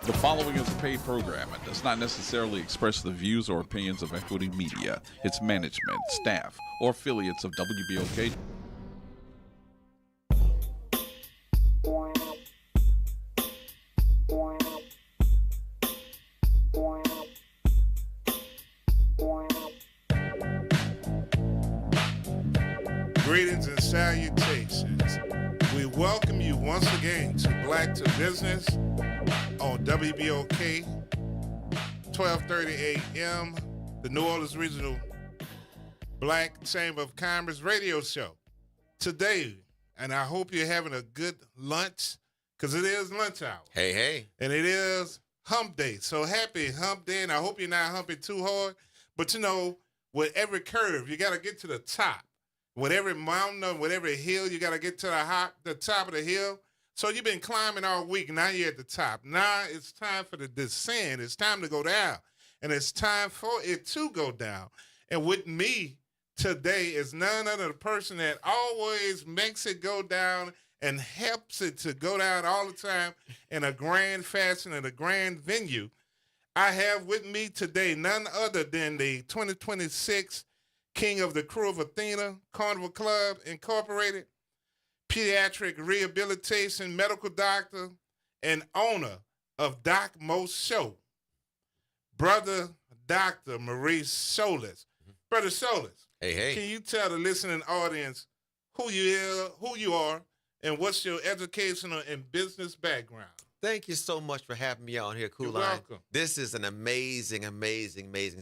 The following is a paid program and does not necessarily express the views or opinions of Equity Media, its management, staff, or affiliates of WBOK. Greetings and salutations. We welcome you once again to Black to Business on WBOK, 12:30 a.m., the New Orleans Regional Black Chamber of Commerce radio show. Today, and I hope you're having a good lunch, because it is lunch hour. Hey. And it is hump day. So happy hump day, and I hope you're not humping too hard. But you know, with every curve, you got to get to the top. With every mountain, with every hill, you got to get to the top of the hill. So you've been climbing all week. Now you're at the top. Now it's time for the descent. It's time to go down. And it's time for it to go down. And with me today is none other than the person that always makes it go down and helps it to go down all the time in a grand fashion, in a grand venue. I have with me today none other than the 2026 King of the Crew of Athena, Carnival Club Incorporated, pediatric rehabilitation medical doctor, and owner of Doc Mo Show, Brother Dr. Maurice Solis. Brother Solis, Hey. can you tell the listening audience who you are, and what's your educational and business background? Thank you so much for having me on here, Cool You're Line. welcome. This is an amazing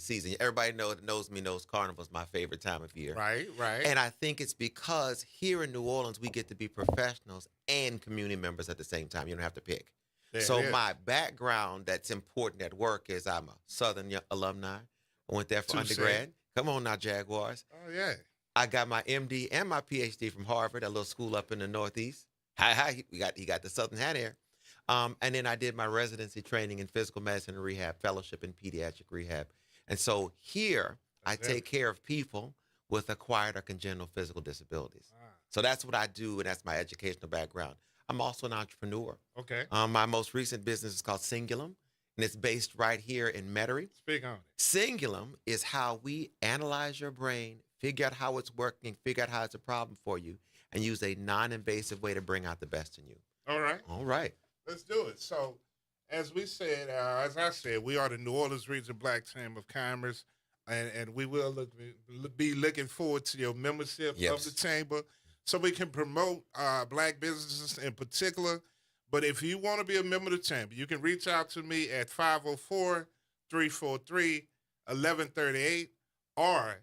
season. Everybody knows me knows Carnival's my favorite time of year. Right. And I think it's because here in New Orleans, we get to be professionals and community members at the same time. You don't have to pick. There So it is. my background that's important at work is I'm a Southern alumni. I went there for Touche. undergrad. Come on now, Jaguars. Oh, yeah. I got my MD and my PhD from Harvard, a little school up in the Northeast. Hi. He got the Southern hat here. And then I did my residency training in physical medicine and rehab, fellowship in pediatric rehab. And so here I take care of people with acquired or congenital physical disabilities. So that's what I do, and that's my educational background. I'm also an entrepreneur. Okay. My most recent business is called Singulum, and it's based right here in Metairie. Speak on it. Singulum is how we analyze your brain, figure out how it's working, figure out how it's a problem for you, and use a non-invasive way to bring out the best in you. All right. All right. Let's do it. So, as I said, we are the New Orleans Regional Black Chamber of Commerce, and we will be looking forward to your membership Yes. of the chamber so we can promote black businesses in particular. But if you want to be a member of the chamber, you can reach out to me at 504-343-1138 or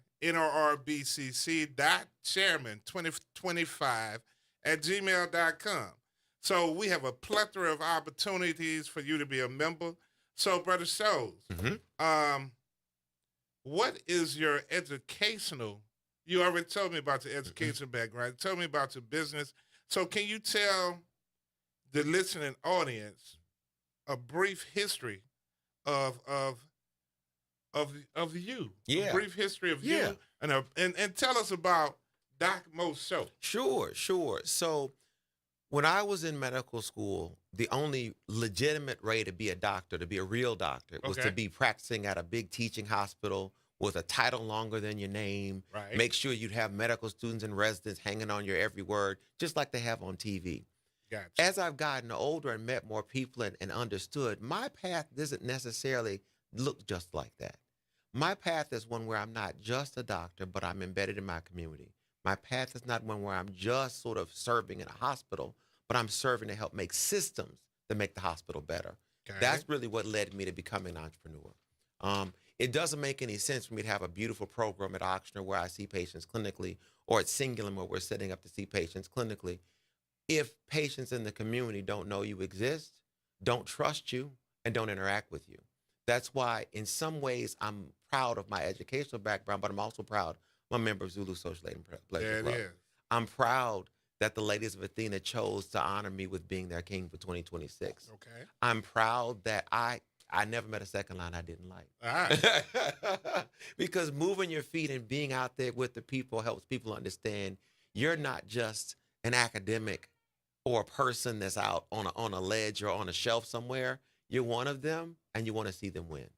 nrrbcc.chairman2025@gmail.com. So we have a plethora of opportunities for you to be a member. So, Brother Shows, what is your educational? You already told me about your education background. Tell me about your business. So, can you tell the listening audience a brief history of you? Yeah. A brief history of Yeah. you, and tell us about Doc Mo Show. Sure. So when I was in medical school, the only legitimate way to be a doctor, to be a real doctor, was Okay. to be practicing at a big teaching hospital with a title longer than your name. Right. Make sure you'd have medical students and residents hanging on your every word, just like they have on TV. Gotcha. As I've gotten older and met more people and understood, my path doesn't necessarily look just like that. My path is one where I'm not just a doctor, but I'm embedded in my community. My path is not one where I'm just sort of serving in a hospital, but I'm serving to help make systems that make the hospital better. Okay. That's really what led me to becoming an entrepreneur. It doesn't make any sense for me to have a beautiful program at Ochsner where I see patients clinically, or at Singulum where we're setting up to see patients clinically, if patients in the community don't know you exist, don't trust you, and don't interact with you. That's why, in some ways, I'm proud of my educational background, but I'm also proud I'm a member of Zulu Social Aid and Pleasure There it Club. is. I'm proud that the ladies of Athena chose to honor me with being their king for 2026. Okay. I'm proud that I never met a second line I didn't like. All right. Because moving your feet and being out there with the people helps people understand you're not just an academic or a person that's out on a ledge or on a shelf somewhere. You're one of them, and you want to see them win.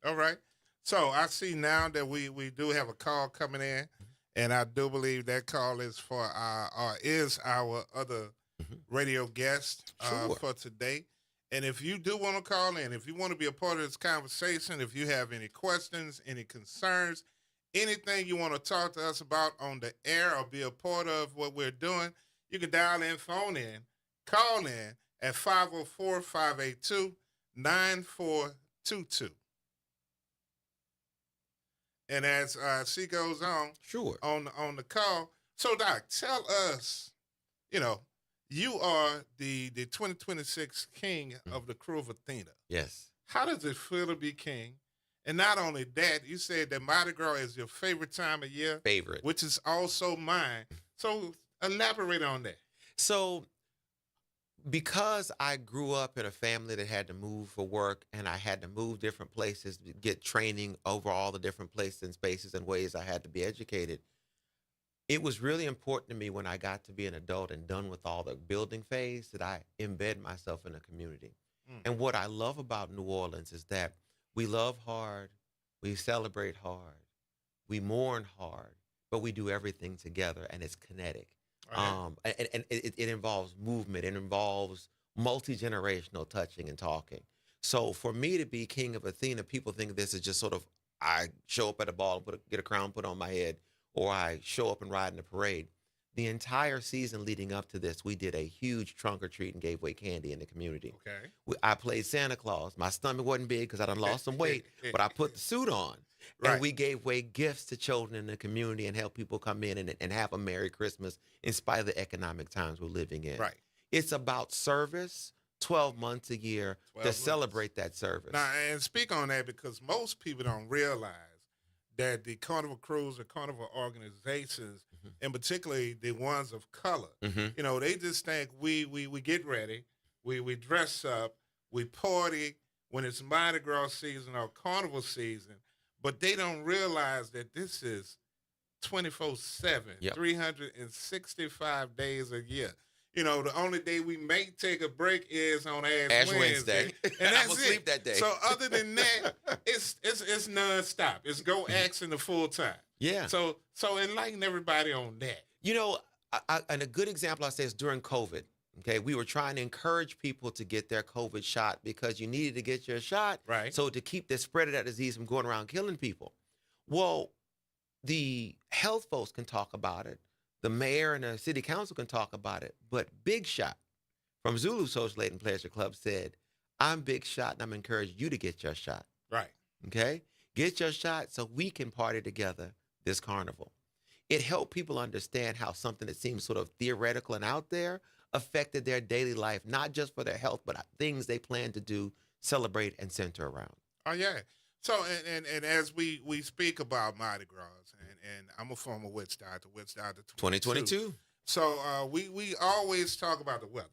All right. So I see now that we do have a call coming in, and I do believe that call is for our other radio guest Sure. for today. And if you do want to call in, if you want to be a part of this conversation, if you have any questions, any concerns, anything you want to talk to us about on the air or be a part of what we're doing, you can dial in, phone in, call in at 504-582-9422. And as she goes on Sure. on the call, so Doc, tell us, you are the 2026 king of the crew of Athena. Yes. How does it feel to be king? And not only that, you said that Mardi Gras is your favorite time of year, Favorite. which is also mine. So elaborate on that. So, because I grew up in a family that had to move for work and I had to move different places to get training over all the different places and spaces and ways I had to be educated, it was really important to me when I got to be an adult and done with all the building phase that I embed myself in a community. And what I love about New Orleans is that we love hard, we celebrate hard, we mourn hard, but we do everything together, and it's kinetic. Okay. And it involves movement. It involves multi-generational touching and talking. So for me to be king of Athena, people think this is just sort of, I show up at a ball and get a crown put on my head, or I show up and ride in a parade. The entire season leading up to this, we did a huge trunk or treat and gave away candy in the community. Okay. I played Santa Claus. My stomach wasn't big because I done lost some weight, but I put the suit on. Right. And we gave away gifts to children in the community and help people come in and have a Merry Christmas in spite of the economic times we're living in. Right. It's about service, 12 months a year 12 to months. celebrate that service. Now, and speak on that because most people don't realize that the Carnival crews or Carnival organizations, and particularly the ones of color, they just think we get ready, we dress up, we party when it's Mardi Gras season or Carnival season, but they don't realize that this is 24/7, Yep. 365 days a year. The only day we may take a break is on Ash Wednesday. And I that's will it. sleep that day. So other than that, it's nonstop. It's go action the full time. Yeah. So enlighten everybody on that. And a good example I say is during COVID. Okay, we were trying to encourage people to get their COVID shot because you needed to get your shot, Right. So to keep the spread of that disease from going around killing people. Well, the health folks can talk about it. The mayor and the city council can talk about it. But Big Shot from Zulu Social Aid and Pleasure Club said, I'm Big Shot and I'm encouraging you to get your shot. Right. Okay? Get your shot so we can party together this carnival. It helped people understand how something that seems sort of theoretical and out there affected their daily life, not just for their health, but things they plan to do, celebrate, and center around. Oh yeah. So and as we speak about Mardi Gras, and I'm a former witch doctor 2022. So we always talk about the weather.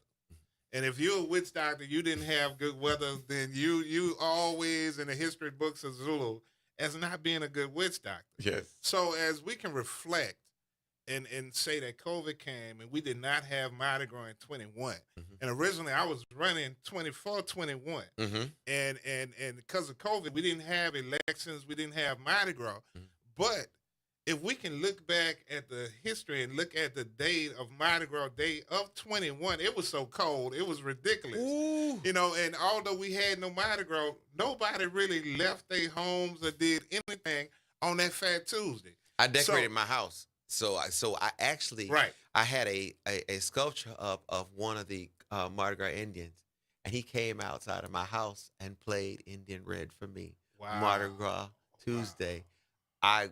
And if you're a witch doctor, you didn't have good weather, then you always in the history books of Zulu as not being a good witch doctor. Yes. So as we can reflect and say that COVID came and we did not have Mardi Gras in 21. And originally I was running 24, 21. And because of COVID, we didn't have elections, we didn't have Mardi Gras. But if we can look back at the history and look at the date of Mardi Gras Day of 21, it was so cold, it was ridiculous. Ooh. And although we had no Mardi Gras, nobody really left their homes or did anything on that Fat Tuesday. I decorated my house. So I actually, Right. I had a sculpture up of one of the Mardi Gras Indians, and he came outside of my house and played Indian Red for me. Wow. Mardi Gras Tuesday. I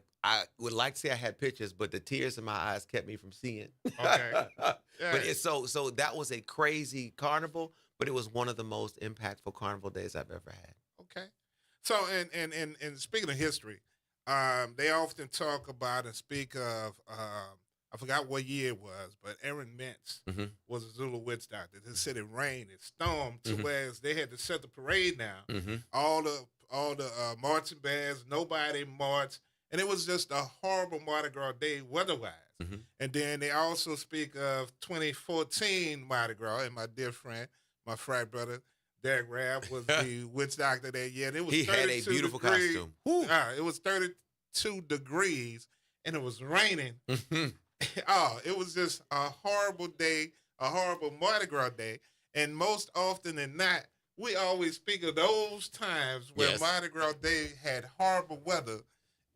would like to say I had pictures, but the tears in my eyes kept me from seeing. Okay. But Yeah. it's so that was a crazy carnival, but it was one of the most impactful carnival days I've ever had. Okay. So, and speaking of history, they often talk about and speak of, I forgot what year it was, but Aaron Mintz was a Zulu witch doctor. They said it rained, it stormed, to where they had to shut the parade down. All the marching bands, nobody marched, and it was just a horrible Mardi Gras day weather-wise. And then they also speak of 2014 Mardi Gras, and my dear friend, my frat brother, Derek Rabb was the witch doctor that year. And it was He had a 32 beautiful degrees. costume. Woo. It was 32 degrees, and it was raining. Mhm. Oh, it was just a horrible day, a horrible Mardi Gras day. And most often than not, we always speak of those times where Yes. Mardi Gras Day had horrible weather,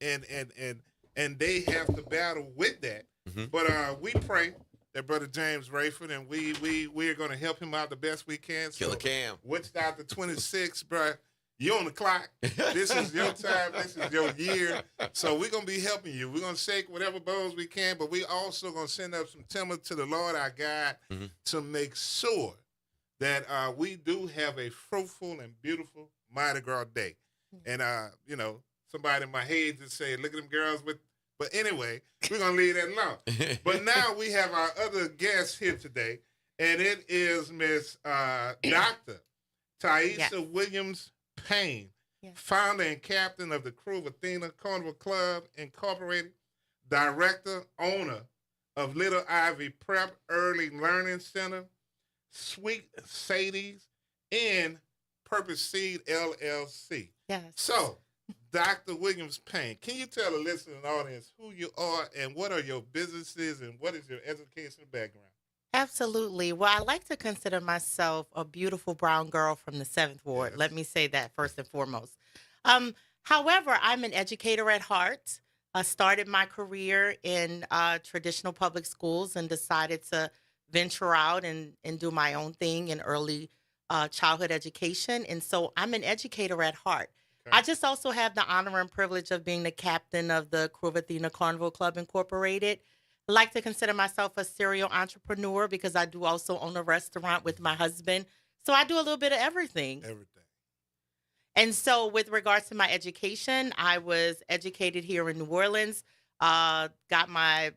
and they have to battle with that. Mhm. But we pray that Brother James Rayford, and we are going to help him out the best we can. Killer Cam. Witch Doctor 26, bro. You on the clock. This is your time. This is your year. So we're going to be helping you. We're going to shake whatever bones we can, but we also going to send up some timber to the Lord our God Mhm. to make sure that we do have a fruitful and beautiful Mardi Gras day. And, somebody in my head just said, look at them girls with, but anyway, we're going to leave that alone. But now we have our other guest here today, and it is Miss Dr. Thaisa Yes. Williams Payne, Yes. founder and captain of the Crew of Athena Carnival Club Incorporated, director, owner of Little Ivy Prep Early Learning Center, Sweet Sadie's, and Purpose Seed LLC. Yes. So, Dr. Williams Payne, can you tell the listening audience who you are and what are your businesses and what is your educational background? Absolutely. Well, I like to consider myself a beautiful brown girl from the 7th Ward. Yes. Let me say that first and foremost. However, I'm an educator at heart. I started my career in traditional public schools and decided to venture out and do my own thing in early childhood education. And so I'm an educator at heart. Okay. I just also have the honor and privilege of being the captain of the Crew of Athena Carnival Club Incorporated. I like to consider myself a serial entrepreneur because I do also own a restaurant with my husband. So I do a little bit of everything. Everything. And so with regards to my education, I was educated here in New Orleans, got my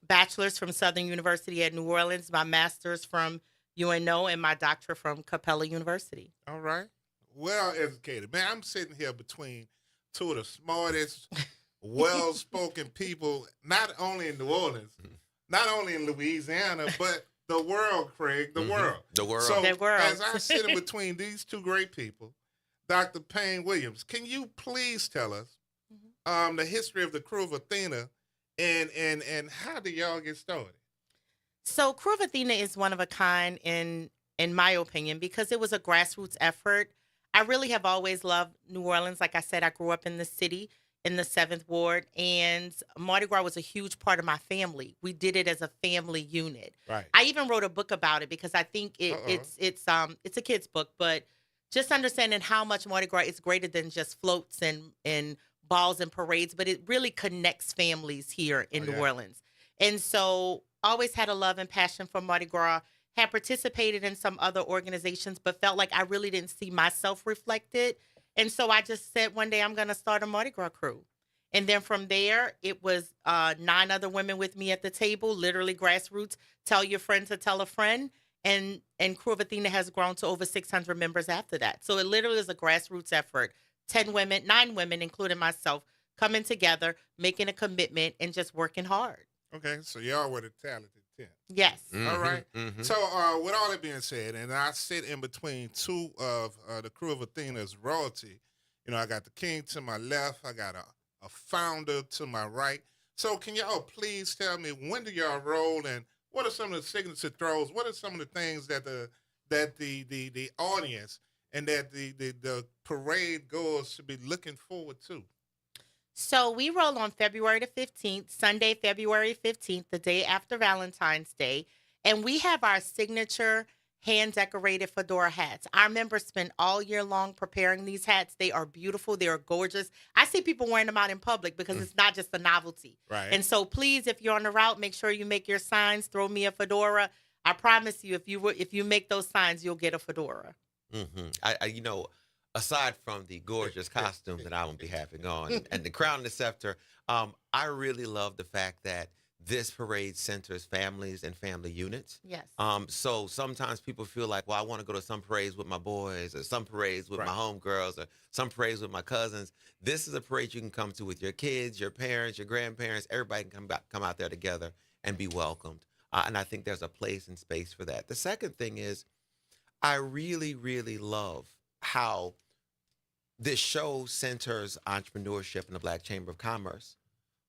bachelor's from Southern University at New Orleans, my master's from UNO, and my doctorate from Capella University. All right. Well educated. Man, I'm sitting here between two of the smartest, well-spoken people, not only in New Orleans, not only in Louisiana, but the world, Craig, the Mhm. world. The world. So The world. as I sit in between these two great people, Dr. Payne Williams, can you please tell us the history of the Crew of Athena and how did y'all get started? So Crew of Athena is one of a kind in my opinion because it was a grassroots effort. I really have always loved New Orleans. Like I said, I grew up in the city in the 7th Ward, and Mardi Gras was a huge part of my family. We did it as a family unit. Right. I even wrote a book about it because I think it's a kid's book, but just understanding how much Mardi Gras is greater than just floats and balls and parades, but it really connects families here in New yeah. Orleans. And so always had a love and passion for Mardi Gras, had participated in some other organizations, but felt like I really didn't see myself reflected. And so I just said one day I'm going to start a Mardi Gras crew. And then from there, it was 9 other women with me at the table, literally grassroots, tell your friend to tell a friend. And Crew of Athena has grown to over 600 members after that. So it literally is a grassroots effort. 9 women, including myself, coming together, making a commitment, and just working hard. Okay, so y'all were the talented 10. Yes. All right. Mhm. So, with all that being said, and I sit in between two of the Crew of Athena's royalty. You know, I got the king to my left. I got a founder to my right. So, can y'all please tell me when do y'all roll, and what are some of the signature throws? What are some of the things that the audience and that the parade goers should be looking forward to? So we roll on February the 15th, Sunday, February 15th, the day after Valentine's Day. And we have our signature hand-decorated fedora hats. Our members spend all year long preparing these hats. They are beautiful. They are gorgeous. I see people wearing them out in public because it's not just a novelty. Right. And so please, if you're on the route, make sure you make your signs. Throw me a fedora. I promise you, if you make those signs, you'll get a fedora. I aside from the gorgeous costume that I will be having on and the crown and the scepter, I really love the fact that this parade centers families and family units. Yes. So sometimes people feel like, well, I want to go to some parades with my boys or some parades with my homegirls or some parades with my cousins. This is a parade you can come to with your kids, your parents, your grandparents. Everybody can come out there together and be welcomed. And I think there's a place and space for that. The second thing is, I really, really love how this show centers entrepreneurship in the Black Chamber of Commerce.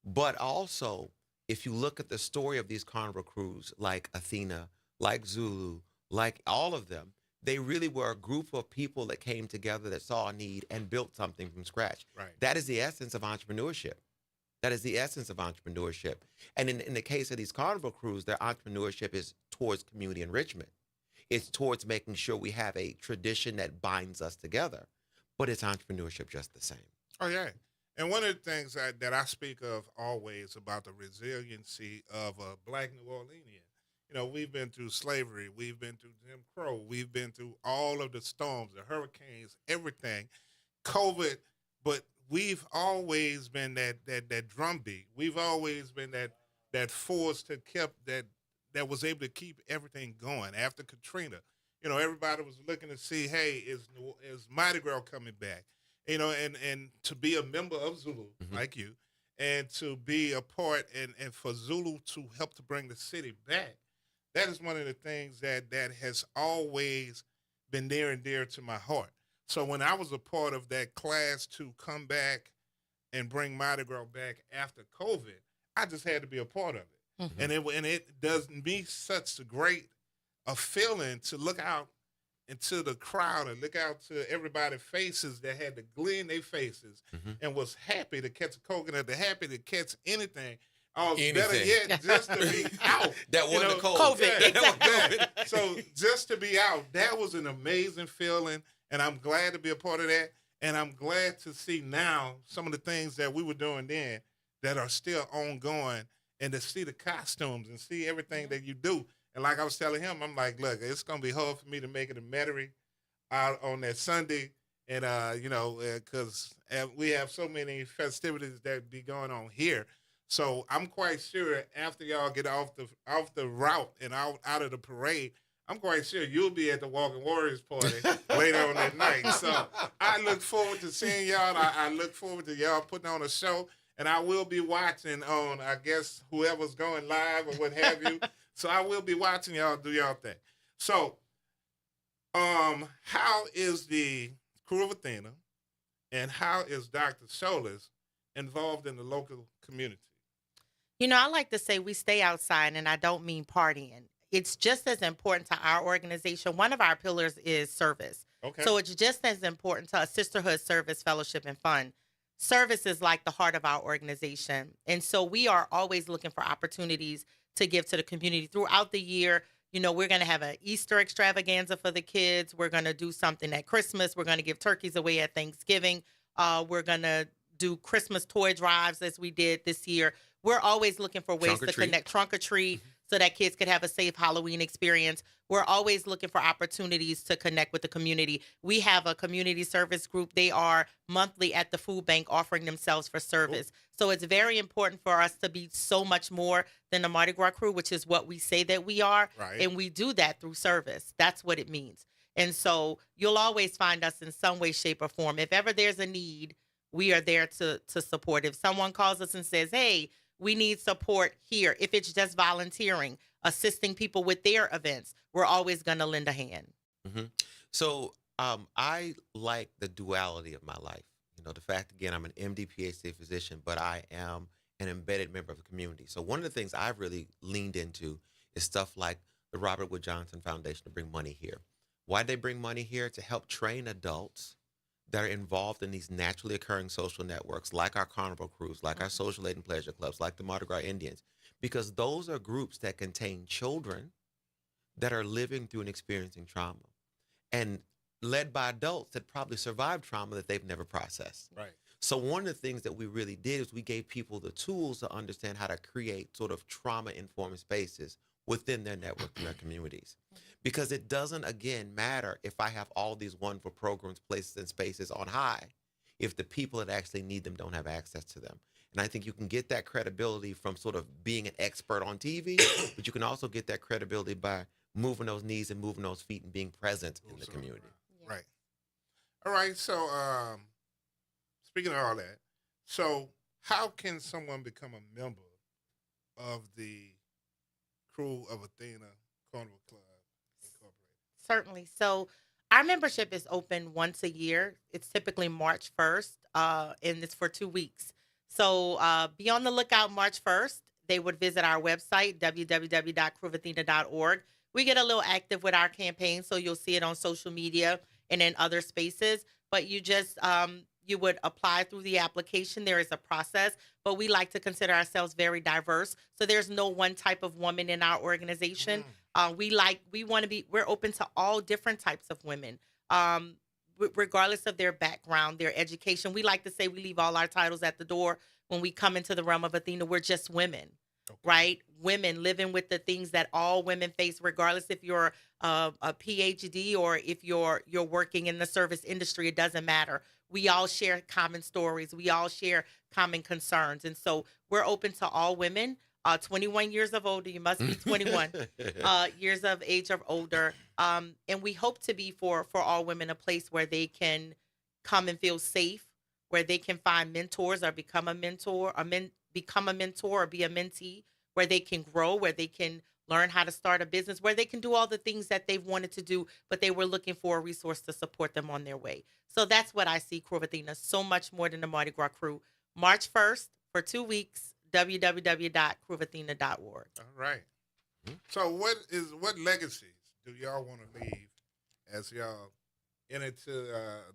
But also, if you look at the story of these carnival crews, like Athena, like Zulu, like all of them, they really were a group of people that came together that saw a need and built something from scratch. Right. That is the essence of entrepreneurship. That is the essence of entrepreneurship. And in the case of these carnival crews, their entrepreneurship is towards community enrichment. It's towards making sure we have a tradition that binds us together. But it's entrepreneurship just the same. Oh, yeah. And one of the things that I speak of always about the resiliency of a Black New Orleanian, you know, we've been through slavery, we've been through Jim Crow, we've been through all of the storms, the hurricanes, everything, COVID, but we've always been that drumbeat. We've always been that force that was able to keep everything going. After Katrina, you know, everybody was looking to see, hey, is Mardi Gras coming back? You know, and to be a member of Zulu, like you, and to be a part and for Zulu to help to bring the city back, that is one of the things that has always been near and dear to my heart. So when I was a part of that class to come back and bring Mardi Gras back after COVID, I just had to be a part of it. Mhm. And it does me such a great a feeling to look out into the crowd and look out to everybody's faces that had the glee in their faces and was happy to catch a coconut, happy to catch anything. Better Anything. yet, just to be out. That You wasn't know, the cold. COVID, exactly. Yeah. So just to be out, that was an amazing feeling, and I'm glad to be a part of that. And I'm glad to see now some of the things that we were doing then that are still ongoing, and to see the costumes and see everything that you do. And like I was telling him, I'm like, look, it's gonna be hard for me to make it a Metairie out on that Sunday, and you know, because we have so many festivities that be going on here. So I'm quite sure after y'all get off the route and out of the parade, I'm quite sure you'll be at the Walking Warriors party later on that night. So I look forward to seeing y'all. I look forward to y'all putting on a show, and I will be watching on, I guess, whoever's going live or what have you. So I will be watching y'all do y'all thing. So, how is the crew of Athena, and how is Dr. Solis involved in the local community? You know, I like to say we stay outside, and I don't mean partying. It's just as important to our organization. One of our pillars is service. Okay. So it's just as important to us, sisterhood, service, fellowship, and fun. Service is like the heart of our organization. And so we are always looking for opportunities to give to the community throughout the year. You know, we're going to have an Easter extravaganza for the kids. We're going to do something at Christmas. We're going to give turkeys away at Thanksgiving. We're going to do Christmas toy drives as we did this year. We're always looking for ways to connect, trunk or treat, so that kids could have a safe Halloween experience. We're always looking for opportunities to connect with the community. We have a community service group. They are monthly at the food bank offering themselves for service. So it's very important for us to be so much more than the Mardi Gras crew, which is what we say that we are. Right. And we do that through service. That's what it means. And so you'll always find us in some way, shape, or form. If ever there's a need, we are there to support. If someone calls us and says, hey, we need support here, if it's just volunteering, assisting people with their events, we're always going to lend a hand. So I like the duality of my life. You know, the fact, again, I'm an MD, PhD physician, but I am an embedded member of the community. So one of the things I've really leaned into is stuff like the Robert Wood Johnson Foundation to bring money here. Why they bring money here? To help train adults that are involved in these naturally occurring social networks, like our carnival crews, like our social aid and pleasure clubs, like the Mardi Gras Indians, because those are groups that contain children that are living through and experiencing trauma, and led by adults that probably survived trauma that they've never processed. Right. So one of the things that we really did is we gave people the tools to understand how to create sort of trauma-informed spaces within their network and their communities. Because it doesn't, again, matter if I have all these wonderful programs, places, and spaces on high, if the people that actually need them don't have access to them. And I think you can get that credibility from sort of being an expert on TV, but you can also get that credibility by moving those knees and moving those feet and being present in the community. Right. All right. So, speaking of all that, so how can someone become a member of the crew of Athena Carnival Club Incorporated? Certainly. So our membership is open once a year. It's typically March 1st, and it's for 2 weeks. So be on the lookout March 1st. They would visit our website, www.cruvathena.org. We get a little active with our campaign, so you'll see it on social media and in other spaces. But you would apply through the application. There is a process, but we like to consider ourselves very diverse. So there's no one type of woman in our organization. We're open to all different types of women, regardless of their background, their education. We like to say we leave all our titles at the door when we come into the realm of Athena. We're just women, right? Women living with the things that all women face, regardless if you're a PhD or if you're working in the service industry. It doesn't matter. We all share common stories. We all share common concerns, and so we're open to all women. 21 years of older, you must be 21 years of age or older. And we hope to be for all women a place where they can come and feel safe, where they can find mentors or become a mentor, become a mentor or be a mentee, where they can grow, where they can learn how to start a business, where they can do all the things that they've wanted to do, but they were looking for a resource to support them on their way. So that's what I see Crew Athena, so much more than the Mardi Gras crew. March 1st for 2 weeks, www.cruvathena.org. All right. So what legacies do y'all want to leave as y'all enter to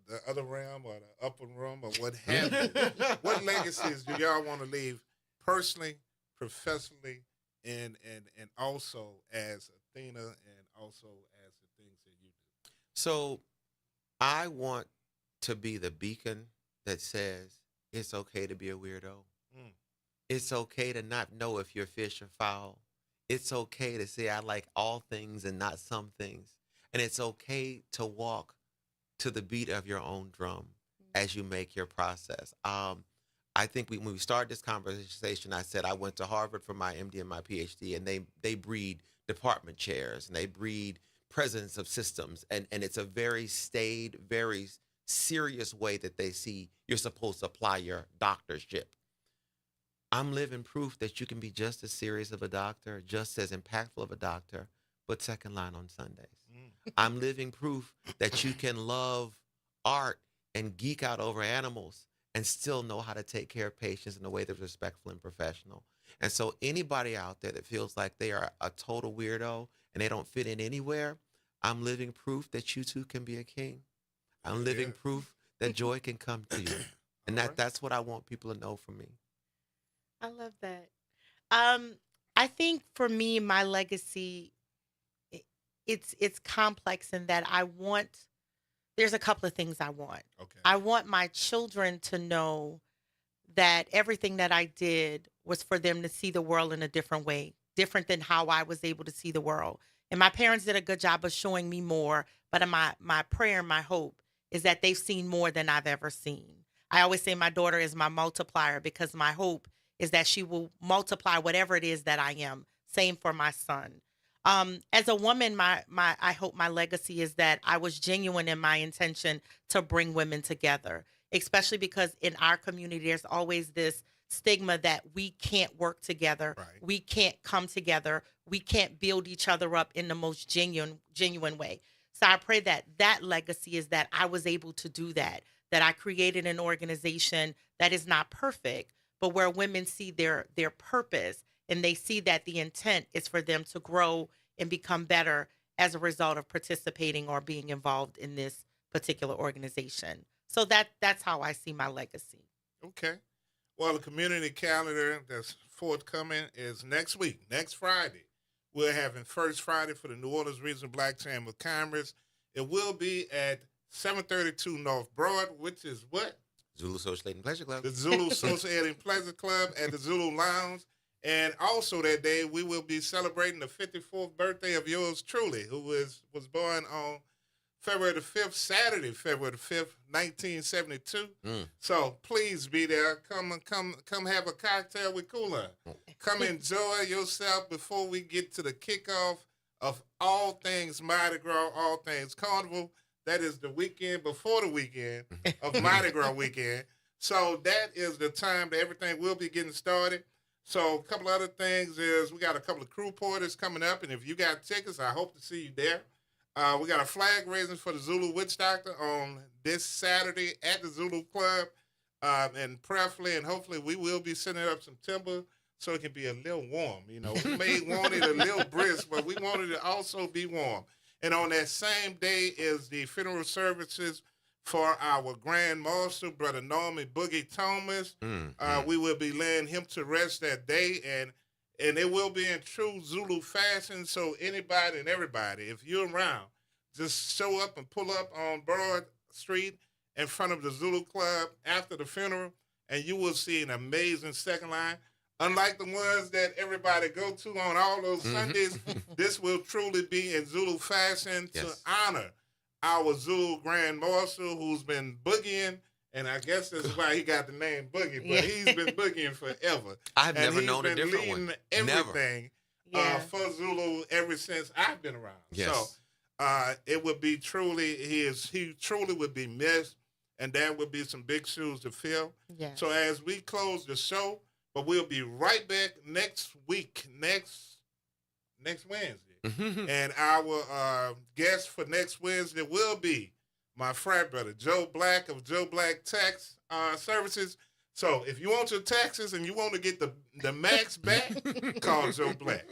the other realm or the upper room or what have you? What legacies do y'all want to leave personally, professionally, and also as Athena and also as the things that you do? So I want to be the beacon that says it's okay to be a weirdo. It's okay to not know if you're fish or fowl. It's okay to say I like all things and not some things. And it's okay to walk to the beat of your own drum as you make your process. I think when we started this conversation, I said I went to Harvard for my MD and my PhD, and they breed department chairs and they breed presidents of systems. And it's a very staid, very serious way that they see you're supposed to apply your doctorship. I'm living proof that you can be just as serious of a doctor, just as impactful of a doctor, but second line on Sundays. I'm living proof that you can love art and geek out over animals and still know how to take care of patients in a way that's respectful and professional. And so anybody out there that feels like they are a total weirdo and they don't fit in anywhere, I'm living proof that you too can be a king. I'm living proof that joy can come to you. And that's what I want people to know from me. I love that. I think for me, my legacy, it's complex in that there's a couple of things I want. Okay. I want my children to know that everything that I did was for them to see the world in a different way, different than how I was able to see the world. And my parents did a good job of showing me more, but my prayer and my hope is that they've seen more than I've ever seen. I always say my daughter is my multiplier because my hope is that she will multiply whatever it is that I am. Same for my son. As a woman, I hope my legacy is that I was genuine in my intention to bring women together, especially because in our community, there's always this stigma that we can't work together. Right. We can't come together. We can't build each other up in the most genuine way. So I pray that legacy is that I was able to do that I created an organization that is not perfect, but where women see their purpose and they see that the intent is for them to grow and become better as a result of participating or being involved in this particular organization. So that's how I see my legacy. Okay. Well, the community calendar that's forthcoming is next week, next Friday. We're having First Friday for the New Orleans Regional Black Chamber of Commerce. It will be at 732 North Broad, which is what? Zulu Social Aid and Pleasure Club. The Zulu Social Aid and Pleasure Club at the Zulu Lounge. And also that day, we will be celebrating the 54th birthday of yours truly, who was born on February the 5th, Saturday, February the 5th, 1972. So please be there. Come have a cocktail with Kula. Come enjoy yourself before we get to the kickoff of all things Mardi Gras, all things Carnival. That is the weekend before the weekend of Mardi Gras weekend. So that is the time that everything will be getting started. So a couple other things is we got a couple of crew porters coming up, and if you got tickets, I hope to see you there. We got a flag raising for the Zulu Witch Doctor on this Saturday at the Zulu Club. And prayerfully and hopefully we will be setting up some timber so it can be a little warm. You know, we may want it a little brisk, but we want it to also be warm. And on that same day is the funeral services for our Grand Marshal, Brother Norman Boogie Thomas. We will be laying him to rest that day, and it will be in true Zulu fashion. So anybody and everybody, if you're around, just show up and pull up on Broad Street in front of the Zulu Club after the funeral, and you will see an amazing second line. Unlike the ones that everybody go to on all those Sundays, this will truly be in Zulu fashion to honor our Zulu Grand Marshal who's been boogieing, and I guess that's why he got the name Boogie, but he's been boogieing forever. I've never known a different one. Everything for Zulu ever since I've been around. Yes. So it would be truly, he truly would be missed, and there would be some big shoes to fill. Yeah. So as we close the show, but we'll be right back next week, next Wednesday. And our guest for next Wednesday will be my frat brother, Joe Black of Joe Black Tax Services. So if you want your taxes and you want to get the max back, call Joe Black.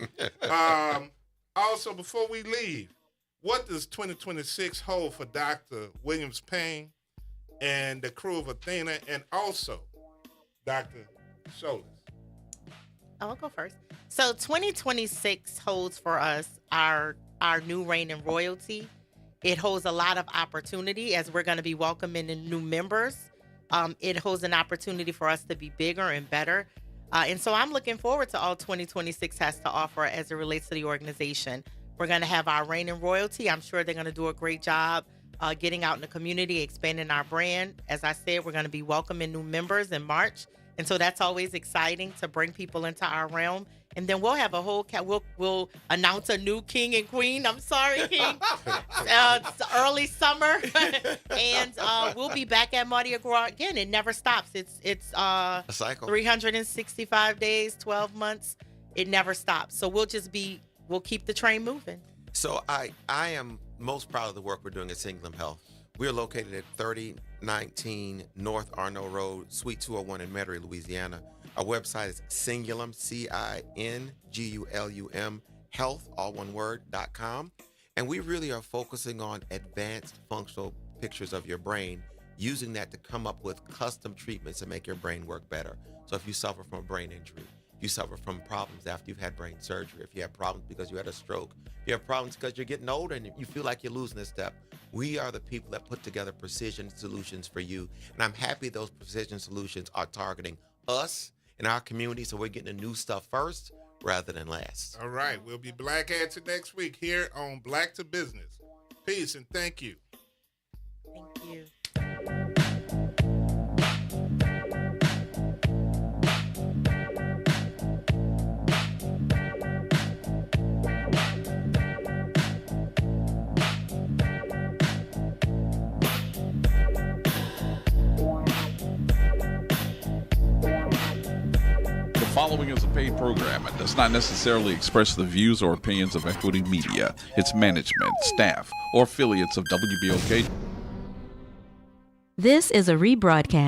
Also, before we leave, what does 2026 hold for Dr. Williams Payne and the crew of Athena, and also Dr. Solis? I'll go first. So 2026 holds for us our new reign and royalty. It holds a lot of opportunity as we're going to be welcoming in new members. It holds an opportunity for us to be bigger and better. And so I'm looking forward to all 2026 has to offer as it relates to the organization. We're going to have our reign and royalty. I'm sure they're going to do a great job getting out in the community, expanding our brand. As I said, we're going to be welcoming new members in March. And so that's always exciting to bring people into our realm. And then we'll have a whole, we'll announce a new king and queen. I'm sorry, king. It's early summer. And we'll be back at Mardi Gras again. It never stops. It's a cycle. 365 days, 12 months. It never stops. So we'll keep the train moving. So I am most proud of the work we're doing at Singlam Health. We're located at 3019 North Arnault Road, Suite 201 in Metairie, Louisiana. Our website is Singulum, Cingulum, health, all one word, .com. And we really are focusing on advanced functional pictures of your brain, using that to come up with custom treatments to make your brain work better. So if you suffer from a brain injury, if you suffer from problems after you've had brain surgery, if you have problems because you had a stroke, if you have problems because you're getting older and you feel like you're losing a step, we are the people that put together precision solutions for you. And I'm happy those precision solutions are targeting us in our community, so we're getting the new stuff first rather than last. All right. We'll be Black at you next week here on Black to Business. Peace and thank you. Thank you. The following is a paid program and does not necessarily express the views or opinions of Equity Media, its management, staff, or affiliates of WBOK. This is a rebroadcast.